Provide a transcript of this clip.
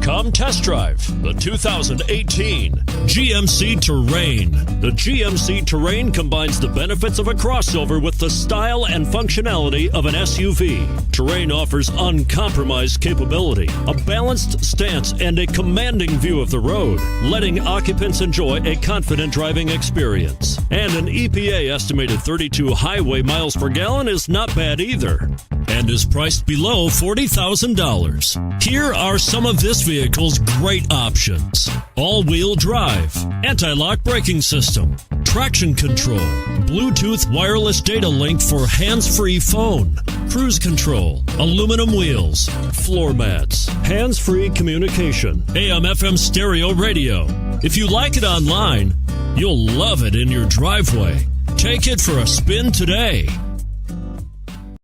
Come test drive the 2018 GMC Terrain. The GMC Terrain combines the benefits of a crossover with the style and functionality of an SUV. Terrain offers uncompromised capability, a balanced stance, and a commanding view of the road, letting occupants enjoy a confident driving experience. And an EPA estimated 32 highway miles per gallon is not bad either, and is priced below $40,000. Here are some of this vehicle's great options: all-wheel drive, anti-lock braking system, traction control, Bluetooth wireless data link for hands-free phone, cruise control, aluminum wheels, floor mats, hands-free communication, AM/FM stereo radio. If you like it online, you'll love it in your driveway. Take it for a spin today.